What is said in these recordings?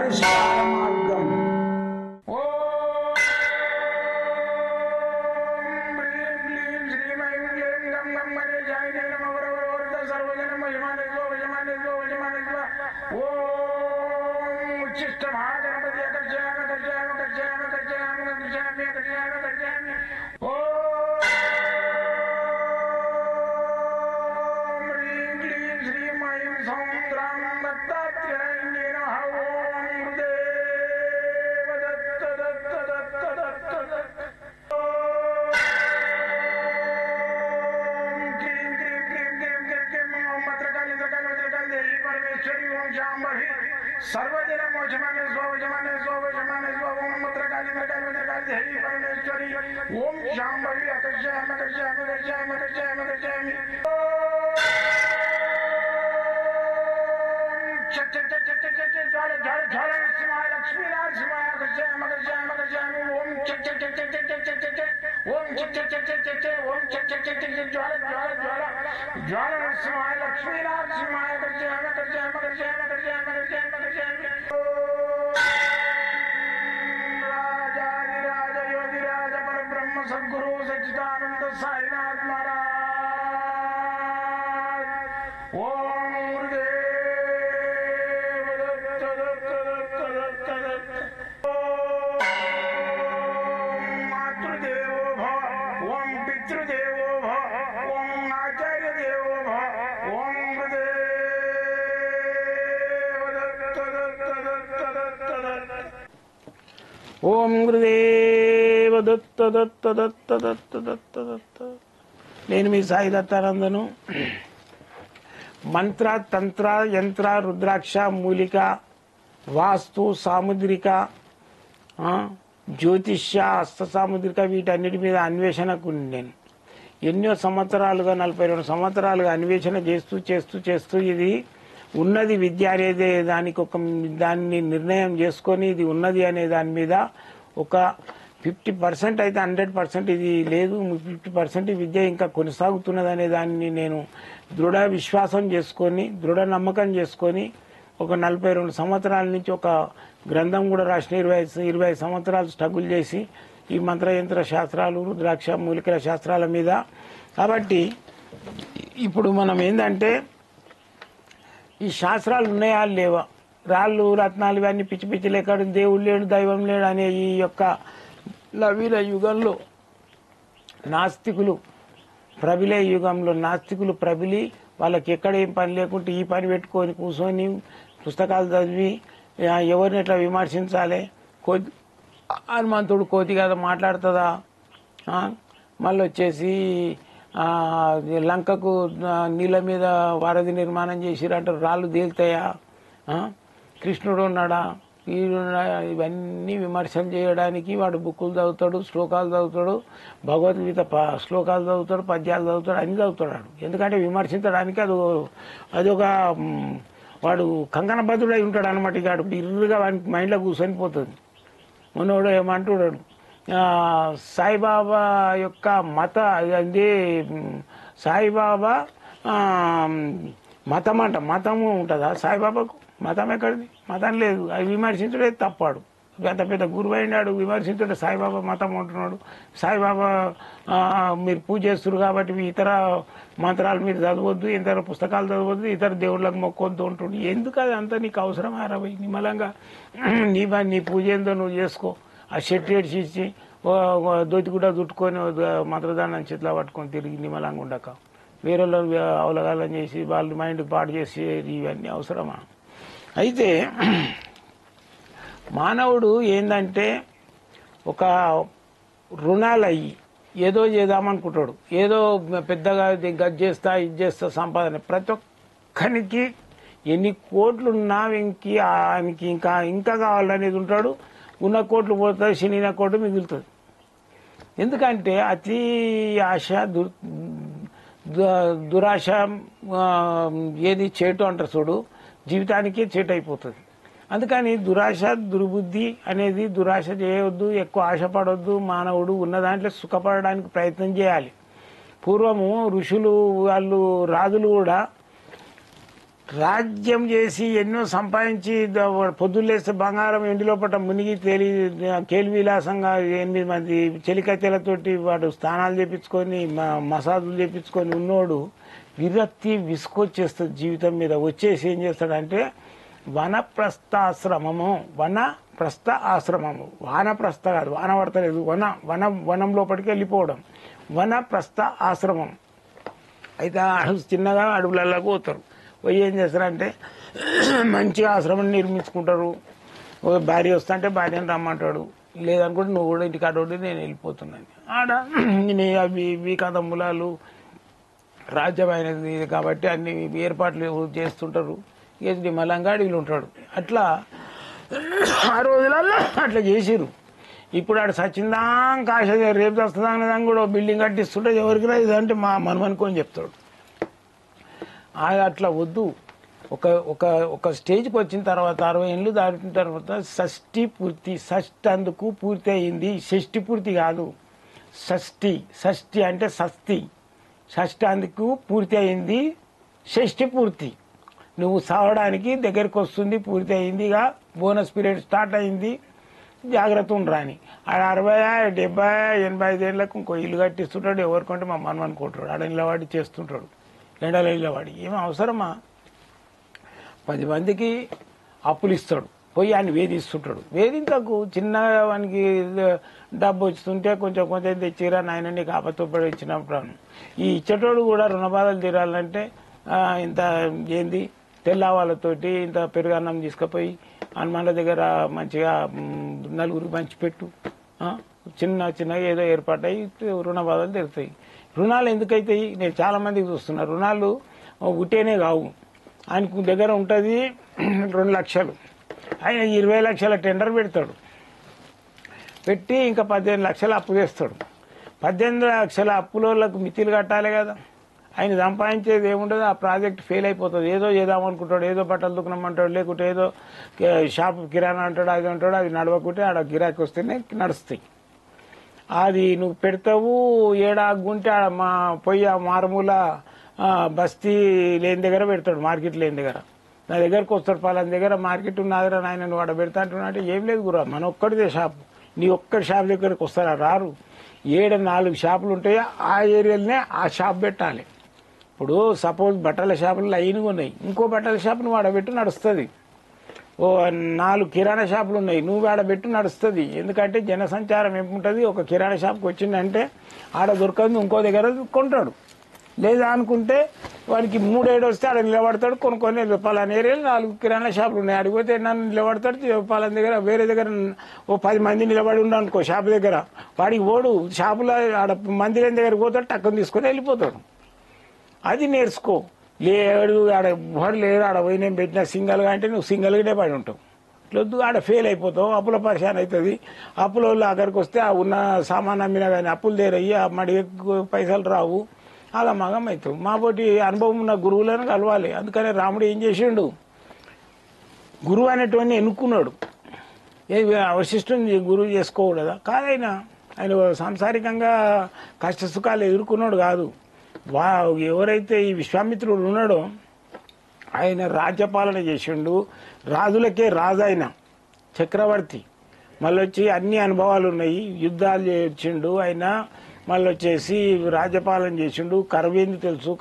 పరిష్కార మార్గం. सर्वजन मोचमाने स्वजमाने स्वजमाने स्वम मुद्रकाली मकाली मकाली देवी परमेश्वरी ओम शांभवी अकर्षयामि अकर्षयामि अकर्षयामि अकर्षयामि अकर्षयामि चट चट चट चट चट ज्वाल ज्वाल ज्वाल नरसिंहाय लक्ष्मी नरसिंहाय अकर्षयामि अकर्षयामि अकर्षयामि ओम चट चट चट चट चट चट चट ओम चट चट चट चट चट ओम चट चट चट चट ज्वाल ज्वाल ज्वाल ज्वाल नरसिंहाय लक्ष्मी नरसिंहाय अकर्षयामि अकर्षयामि अकर्षयामि अकर्षयामि अकर्षयामि अकर्षयामि राजाधिराज योगिराज परब्रह्म सद्गुरु सच्चिदानंद साईनाथ महाराज ओम गुरुदेव दत्त दत्त दत्त दत्त दत्त ओम मातृदेवो भव ओम पितृदेवो भव ओम आचार्य देवो भव ओम गुरुदेव दत्त दत्त दत्त दत्त दत्त ओम गुरुदेव दत्त दत्त दत्त दत्त दत्त दत्त నేను మీ సాయి దత్తానందను. మంత్ర తంత్ర యంత్ర రుద్రాక్ష మూలిక వాస్తు సాముద్రిక జ్యోతిష్య హస్త సాముద్రిక వీటన్నిటి మీద అన్వేషణకు నేను ఎన్నో సంవత్సరాలుగా 42 సంవత్సరాలుగా అన్వేషణ చేస్తూ చేస్తూ చేస్తూ ఇది ఉన్నది విద్య అనేది దాన్ని నిర్ణయం చేసుకొని ఇది ఉన్నది అనే దాని మీద ఒక 50% అయితే 100% ఇది లేదు, 50% విద్య ఇంకా కొనసాగుతున్నది అనే దాన్ని నేను దృఢ విశ్వాసం చేసుకొని దృఢ నమ్మకం చేసుకొని ఒక 42 సంవత్సరాల నుంచి ఒక గ్రంథం కూడా రాసిన 20 సంవత్సరాలు స్ట్రగుల్ చేసి ఈ మంత్రయంత్ర శాస్త్రాలు రుద్రాక్ష మూలికల శాస్త్రాల మీద. కాబట్టి ఇప్పుడు మనం ఏంటంటే ఈ శాస్త్రాలు ఉన్నాయా లేవా, రాళ్ళు రత్నాలు ఇవన్నీ పిచ్చి పిచ్చి లేకాడు దేవుడు లేడు దైవం లేడు అనే ఈ యొక్క నవీన యుగంలో నాస్తికులు ప్రబిలే యుగంలో నాస్తికులు ప్రబిలి వాళ్ళకి ఎక్కడ ఏం పని లేకుంటే ఈ పని పెట్టుకొని కూర్చొని పుస్తకాలు చదివి ఎవరిని ఎట్లా విమర్శించాలి, హనుమంతుడు కోతి కదా మాట్లాడుతుందా, మళ్ళీ వచ్చేసి లంకకు నీళ్ళ మీద వారధి నిర్మాణం చేసిరంటారు రాళ్ళు తేలుతాయా, కృష్ణుడు ఉన్నాడా ఇవన్నీ విమర్శలు చేయడానికి వాడు బుక్కులు చదువుతాడు, శ్లోకాలు చదువుతాడు, భగవద్గీత శ్లోకాలు చదువుతాడు, పద్యాలు చదువుతాడు, అన్ని చదువుతాడు. ఎందుకంటే విమర్శించడానికి అదొక వాడు కంకణబద్ధుడై ఉంటాడు అనమాట. ఇక ఇర్రుగా వానికి మైండ్లో కూర్చొని పోతుంది. మనోడు ఏమంటున్నాడు, సాయిబాబా యొక్క అదే సాయిబాబా మతం అంట, మతము ఉంటుందా సాయిబాబాకు? మతం ఎక్కడిది? మతం లేదు. అది విమర్శించడే తప్పాడు. పెద్ద పెద్ద గురువు అయినాడు, విమర్శించుంటే సాయిబాబా మతం ఉంటున్నాడు. సాయిబాబా మీరు పూజ చేస్తున్నారు కాబట్టి ఇతర మంత్రాలు మీరు చదవద్దు, ఇతర పుస్తకాలు చదవద్దు, ఇతర దేవుళ్ళకి మొక్కొద్దు ఉంటుండు. ఎందుకు అది అంతా నీకు అవసరం? అరవై నిమ్మలంగా నీ పూజ ఏందో నువ్వు చేసుకో. ఆ షర్ట్ ఇచ్చి దోతి కూడా చుట్టుకొని మంత్రదానం చేతిలో పట్టుకొని తిరిగి నిమ్మలంగా ఉండక వేరే అవలగాలం చేసి వాళ్ళ మైండ్ పాడు చేసి ఇవన్నీ అవసరమా? అయితే మానవుడు ఏంటంటే ఒక రుణాలు అయ్యి ఏదో చేద్దామనుకుంటాడు, ఏదో పెద్దగా గది చేస్తా ఇది చేస్తా సంపాదన. ప్రతి ఒక్కరికి ఎన్ని కోట్లున్నా ఆయనకి ఇంకా కావాలనేది ఉంటాడు. ఉన్న కోట్లు పోతుంది, శనిన కోట్లు మిగులుతుంది. ఎందుకంటే అతి ఆశ దురాశ ఏది చేటు అంటారు చూడు, జీవితానికి చేటు అయిపోతుంది. అందుకని దురాశ దుర్బుద్ధి అనేది దురాశ చేయవద్దు, ఎక్కువ ఆశపడవద్దు. మానవుడు ఉన్న దాంట్లో సుఖపడడానికి ప్రయత్నం చేయాలి. పూర్వము ఋషులు వాళ్ళు రాజులు కూడా రాజ్యం చేసి ఎన్నో సంపాదించి పొద్దులేస్తే బంగారం ఎండి లోపల మునిగి కేల్విలాసంగా 8 మంది చెలికత్తెలతోటి వాడు స్నానాలు చేపించుకొని మసాజులు చేపించుకొని ఉన్నోడు విరక్తి విసుకొచ్చేస్తుంది జీవితం మీద. వచ్చేసి ఏం చేస్తాడంటే వనప్రస్థాశ్రమము, వనప్రస్థ ఆశ్రమము, వానప్రస్థ కాదు, వాన పడతలేదు, వనం లోపలికి వెళ్ళిపోవడం, వనప్రస్థ ఆశ్రమం. అయితే చిన్నగా అడవులలో పోతారు. పోయి ఏం చేస్తారంటే మంచిగా ఆశ్రమం నిర్మించుకుంటారు. భార్య వస్తుంటే భార్యను రమ్మంటాడు, లేదనుకుంటే నువ్వు కూడా ఇంటికి అడవుడు నేను వెళ్ళిపోతున్నాను. ఆడ అవి కథములాలు రాజ్యమైనది కాబట్టి అన్ని ఏర్పాట్లు చేస్తుంటారు. మలంగా అడవిలు ఉంటాడు. అట్లా ఆ రోజులలో అట్లా చేసిరు. ఇప్పుడు ఆడు సచ్చిందాం కాశ రేపు వస్తుందా కూడా బిల్డింగ్ కట్టిస్తుంటే ఎవరికి రాదు అంటే మనమనుకొని చెప్తాడు. అట్లా వద్దు. ఒక స్టేజ్కి వచ్చిన తర్వాత 60 ఏళ్ళు దాటిన తర్వాత షష్ఠి పూర్తి, షష్ఠి అందుకు పూర్తి అయింది. షష్ఠి పూర్తి కాదు, షష్ఠి అంటే షష్ఠి అందుకు పూర్తి అయింది, షష్ఠి పూర్తి. నువ్వు సావడానికి దగ్గరికి వస్తుంది, పూర్తి అయిందిగా, బోనస్ పీరియడ్ స్టార్ట్ అయింది, జాగ్రత్త ఉండరాని. ఆడ 60, 70, 85 ఏళ్ళకు ఇంకో ఇల్లు కట్టిస్తుంటాడు. ఎవరికంటే మా మనం అనుకుంటాడు. ఆడ నిలబడి చేస్తుంటాడు, ఎండలో నిలబడి. ఏమో అవసరమా? 10 మందికి అప్పులు ఇస్తాడు, పోయి ఆయన వేధిస్తుంటాడు. వేధించకు, చిన్నగా వానికి డబ్బు వస్తుంటే కొంచెం తెచ్చిరా నాయన నీకు ఆపత్తపడి ఇచ్చినప్పుడు. ఈ ఇచ్చేటోడు కూడా రుణబాధలు తీరాలంటే ఇంత ఏంది తెల్లవాళ్ళతోటి ఇంత పెరుగన్నం తీసుకుపోయి హనుమాన్ల దగ్గర మంచిగా నలుగురికి పంచిపెట్టు. చిన్నగా ఏదో ఏర్పాటయి రుణబాధలు తెరుతాయి. రుణాలు ఎందుకైతాయి? నేను చాలా మందికి చూస్తున్నా. రుణాలు ఉట్టేనే కావు. ఆయనకు దగ్గర ఉంటుంది 2 లక్షలు, ఆయన 20 లక్షల టెండర్ పెడతాడు. పెట్టి ఇంకా 18 లక్షలు అప్పు చేస్తాడు. 18 లక్షల అప్పులోళ్ళకు మితిలు కట్టాలి కదా. ఆయన సంపాదించేది ఏముండదు. ఆ ప్రాజెక్ట్ ఫెయిల్ అయిపోతుంది. ఏదో చేద్దామనుకుంటాడు, ఏదో బట్టలు దుకాణమంటాడు, లేకుంటే ఏదో షాప్ కిరాణా అంటాడు, అది అంటాడు. అది నడవకుంటే ఆడ గిరాకీ వస్తేనే నడుస్తాయి. అది నువ్వు పెడతావు ఏడాగుంటే పోయి ఆ మారుమూల బస్తీ లేని దగ్గర పెడతాడు, మార్కెట్ లేని దగ్గర. నా దగ్గరకు వస్తాడు, పలాని దగ్గర మార్కెట్ ఉన్నదిరా నాయన నువ్వు ఆడ పెడతా అంటున్నా అంటే ఏం లేదు గురా, మన ఒక్కడిదే షాప్, నీ ఒక్కడి షాప్ దగ్గరకు వస్తారా? రారు. 7, 4 షాపులు ఉంటాయో ఆ ఏరియాలోనే ఆ షాప్ పెట్టాలి. ఇప్పుడు సపోజ్ బట్టల షాపులు లైన్గా ఉన్నాయి, ఇంకో బట్టల షాపు నువ్వు ఆడబెట్టు నడుస్తుంది. 4 కిరాణా షాపులు ఉన్నాయి, నువ్వు ఆడబెట్టు నడుస్తుంది. ఎందుకంటే జనసంచారం ఏముంటుంది, ఒక కిరాణా షాప్కి వచ్చిందంటే ఆడ దొరకదు, ఇంకో దగ్గర కొంటాడు. లేదా అనుకుంటే వానికి 3 ఏడు వస్తే ఆడ నిలబడతాడు, కొన్ని పలానా ఏరియాలో 4 కిరాణా షాపులు ఉన్నాయి, అడిగిపోతే నన్ను నిలబడతాడు. పలానా దగ్గర వేరే దగ్గర 10 మంది నిలబడి ఉండనుకో షాపు దగ్గర, వాడికి ఓడు షాపులో ఆడ మంది లేని దగ్గరికి పోతాడు, టక్కుని తీసుకొని వెళ్ళిపోతాడు. అది నేర్చుకో. లేడు ఆడ ఎవరు లేరు, ఆడ పోయి నేను పెట్టిన సింగల్గా అంటే నువ్వు సింగల్గానే పడి ఉంటావు. ఇట్లొద్దు, ఆడ ఫెయిల్ అయిపోతావు, అప్పుల పరిశాన్ అవుతుంది. అప్పుల వాళ్ళు అక్కడికి వస్తే ఆ ఉన్న సామాన్ అమ్మినా కానీ అప్పులు తీరయ్యి మడి పైసలు రావు, అలా మగం అవుతావు. మా పోటీ అనుభవం ఉన్న గురువులను కలవాలి. అందుకని రాముడు ఏం చేసిండు, గురువు అనేటువంటి ఎన్నుకున్నాడు. వశిష్ఠుని గురువు చేసుకోకూడదా? కాదైనా ఆయన సాంసారికంగా కష్ట సుఖాలు ఎదుర్కొన్నాడు కాదు. ఎవరైతే ఈ విశ్వామిత్రుడు ఉన్నాడో ఆయన రాజ్యపాలన చేసిండు, రాజులకే రాజు, ఆయన చక్రవర్తి. మళ్ళీ వచ్చి అన్ని అనుభవాలు ఉన్నాయి, యుద్ధాలు చేసిండు ఆయన. మళ్ళీ వచ్చేసి రాజ్యపాలన చేసిండు. కరువేంది తెలుసు,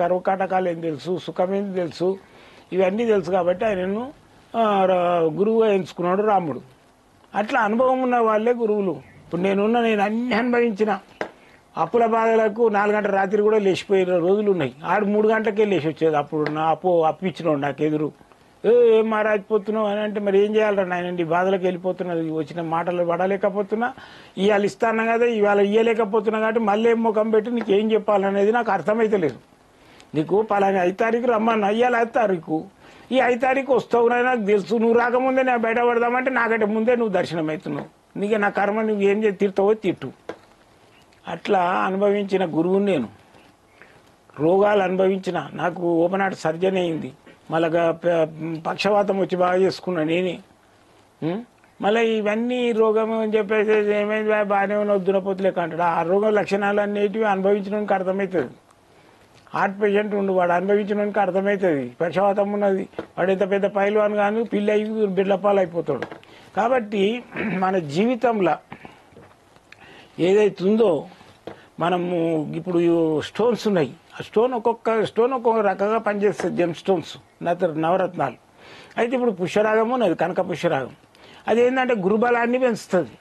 కరువు కాటకాలు ఏం తెలుసు, సుఖమేంది తెలుసు, ఇవన్నీ తెలుసు. కాబట్టి ఆయనను గురువుగా ఎంచుకున్నాడు రాముడు. అట్లా అనుభవం ఉన్న వాళ్ళే గురువులు. ఇప్పుడు నేను అన్ని అనుభవించిన అప్పుల బాధలకు 4 గంటల రాత్రి కూడా లేచిపోయిన రోజులు ఉన్నాయి. 3 గంటలకే లేచి వచ్చేది. అప్పుడు నా అప్పు ఇచ్చినాడు నాకు ఎదురు. ఏం మారాజిపోతున్నావు అని అంటే మరి ఏం చేయాలరా నాయనండి, బాధలకు వెళ్ళిపోతున్నది, వచ్చిన మాటలు పడలేకపోతున్నా, ఇవాళ ఇస్తాను కదా ఇవాళ ఇయ్యలేకపోతున్నా కాబట్టి మళ్ళీ ఏం ముఖం పెట్టి నీకు ఏం చెప్పాలనేది నాకు అర్థమైతలేదు. నీకు పలానా 5 తారీఖు రమ్మన్నా, ఇవాళ 5 తారీఖు, ఈ 5 తారీఖు వస్తావు నాకు తెలుసు. నువ్వు రాకముందే నేను బయట పడదామంటే నాకంటే ముందే నువ్వు దర్శనం అవుతున్నావు. నీకే నా కర్మ, నువ్వు ఏం చేసి తిడతావో తిట్టు. అట్లా అనుభవించిన గురువుని నేను. రోగాలు అనుభవించిన, నాకు ఓపెన్ హార్ట్ సర్జరీ అయింది, మళ్ళా పక్షవాతం వచ్చి బాగా చేసుకున్నా నేనే. మళ్ళీ ఇవన్నీ రోగం అని చెప్పేసి ఏమైంది బాగానే ఉన్న దురపోతులేక అంటాడు. ఆ రోగం లక్షణాలు అన్నిటివి అనుభవించడానికి అర్థమవుతుంది. హార్ట్ పేషెంట్ ఉండు, వాడు అనుభవించడానికి అర్థమవుతుంది. పక్షవాతం ఉన్నది, వాడు ఎంత పెద్ద పైల్వాన్ కానీ పిల్లి అయ్యి బిడ్డపాలు అయిపోతాడు. కాబట్టి మన జీవితంలో ఏదైతుందో మనము ఇప్పుడు స్టోన్స్ ఉన్నాయి, ఆ ఒక్కొక్క స్టోన్ ఒక్కొక్క రకంగా పనిచేస్తుంది. జెమ్ స్టోన్స్ నవరత్నాలు. అయితే ఇప్పుడు పుష్యరాగం ఉన్నది, కనక పుష్యరాగం. అదేంటంటే గురుబలాన్ని పెంచుతుంది.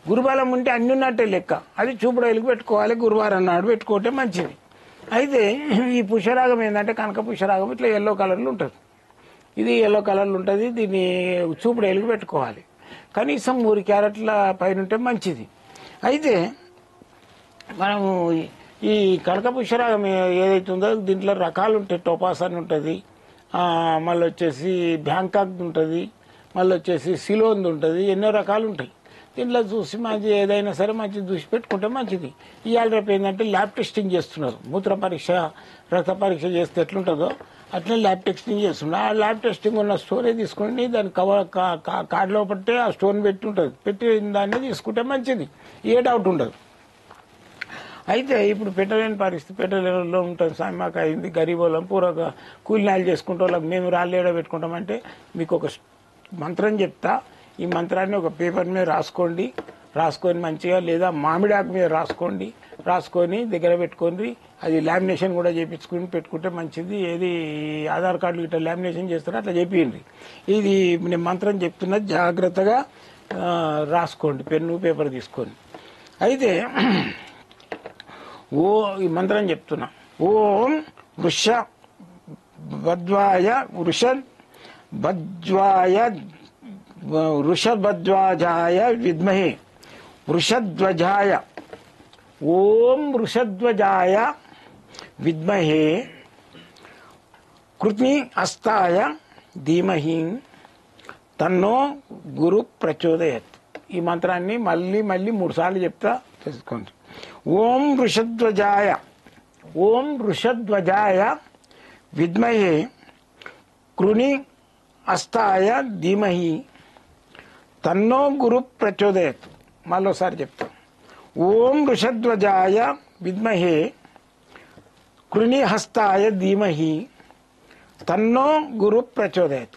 గురుబలం ఉంటే అన్ని ఉన్నట్టే లెక్క. అది చూపుడైలకు పెట్టుకోవాలి, గురువారం నాడు పెట్టుకుంటే మంచిది. అయితే ఈ పుష్యరాగం ఏంటంటే కనక పుష్యరాగం ఇట్లా ఎల్లో కలర్లు ఉంటుంది. ఇది ఎల్లో కలర్లు ఉంటుంది. దీన్ని చూపుడైలకు పెట్టుకోవాలి. కనీసం 3 క్యారెట్ల పైన ఉంటే మంచిది. అయితే మనము ఈ కనక పుష్యరాగం ఏదైతుందో దీంట్లో రకాలు ఉంటాయి. టోపాస్ అని ఉంటుంది, మళ్ళీ వచ్చేసి బ్యాంకాక్ ఉంటుంది, మళ్ళీ వచ్చేసి సిలోన్ ఉంటుంది, ఎన్నో రకాలు ఉంటాయి. దీంట్లో చూసి మంచి ఏదైనా సరే మంచి చూసి పెట్టుకుంటే మంచిది. ఇవాళ రేపు ఏంటంటే ల్యాబ్ టెస్టింగ్ చేస్తున్నారు. మూత్ర పరీక్ష, రక్త పరీక్ష చేస్తే ఎట్లుంటుందో అట్లనే ల్యాబ్ టెస్టింగ్ చేస్తున్నారు. ఆ ల్యాబ్ టెస్టింగ్ ఉన్న స్టోనే తీసుకుని దాని కార్డులో పట్టే ఆ స్టోన్ పెట్టి ఉంటుంది. పెట్టి దాన్ని తీసుకుంటే మంచిది, ఏ డౌట్ ఉండదు. అయితే ఇప్పుడు పెట్టలేని పరిస్థితి, పెట్టలేలో ఉంటుంది. స్వామి మాకు అయింది, గరీబోళ్ళం పూర్వక కూలినాలు చేసుకుంటే వాళ్ళకి మేము రాళ్ళేడ పెట్టుకుంటామంటే మీకు ఒక మంత్రం చెప్తా. ఈ మంత్రాన్ని ఒక పేపర్ మీద రాసుకొని మంచిగా, లేదా మామిడాకు మీద రాసుకొని దగ్గర పెట్టుకొని అది లామినేషన్ కూడా చేయించుకుని పెట్టుకుంటే మంచిది. ఏది ఆధార్ కార్డులు ఇట్లా లామినేషన్ చేస్తారో అట్లా చెప్పండి. ఇది నేను మంత్రం చెప్తున్నా, జాగ్రత్తగా రాసుకోండి, పెన్ను పేపర్ తీసుకొని. అయితే ఈ మంత్రం చెప్తున్నా. ఓం వృషభధ్వజాయ విద్మహే వృషధ్వజాయ. ఓం వృషధ్వజాయ విద్మహే కృతి హస్తాయ ధీమహి తన్నో గురు ప్రచోదయత్. ఈ మంత్రాన్ని మళ్ళీ 3 సార్లు చెప్తా, తెలుసుకోండి. ఓం వృషధ్వజాయ విద్మహే కృని హస్తాయ ధీమహి తన్నో గురు ప్రచోదయత్. మళ్ళోసారి చెప్తాం. ఓం వృషధ్వజాయ విద్మహే కృని హస్తాయ ధీమహి తన్నో గురు ప్రచోదయత్.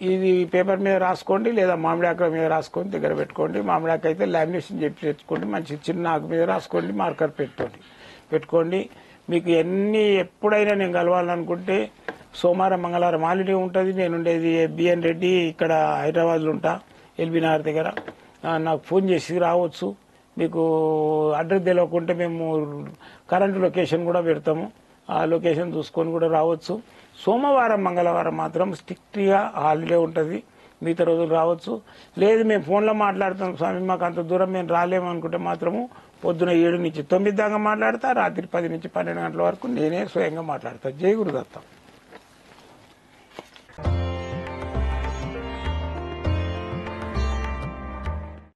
ఇది పేపర్ మీద రాసుకోండి, లేదా మామిడాకు మీద రాసుకొని దగ్గర పెట్టుకోండి. మామిడాకు అయితే లామినేషన్ చెప్పి తెచ్చుకోండి, మంచి చిన్న ఆకు మీద రాసుకోండి, మార్కర్ పెట్టుకోండి. మీకు ఎప్పుడైనా నేను కలవాలనుకుంటే సోమవారం మంగళవారం హాలిడే ఉంటుంది. నేను ఉండేది బిఎన్ రెడ్డి, ఇక్కడ హైదరాబాద్లో ఉంటా, ఎల్బీ నగర్ దగ్గర. నాకు ఫోన్ చేసి రావచ్చు. మీకు అడ్రస్ తెలియకుంటే మేము కరెంట్ లొకేషన్ కూడా పెడతాము, ఆ లొకేషన్ చూసుకొని కూడా రావచ్చు. సోమవారం మంగళవారం మాత్రం స్ట్రిక్ట్గా హాలిడే ఉంటుంది, మిగతా రోజులు రావచ్చు. లేదు మేము ఫోన్లో మాట్లాడుతాం స్వామి, మాకు అంత దూరం మేము రాలేము అనుకుంటే మాత్రము పొద్దున 7 నుంచి 9 దాకా మాట్లాడతా, రాత్రి 10 నుంచి 12 గంటల వరకు నేనే స్వయంగా మాట్లాడతా. జై గురుదత్తం.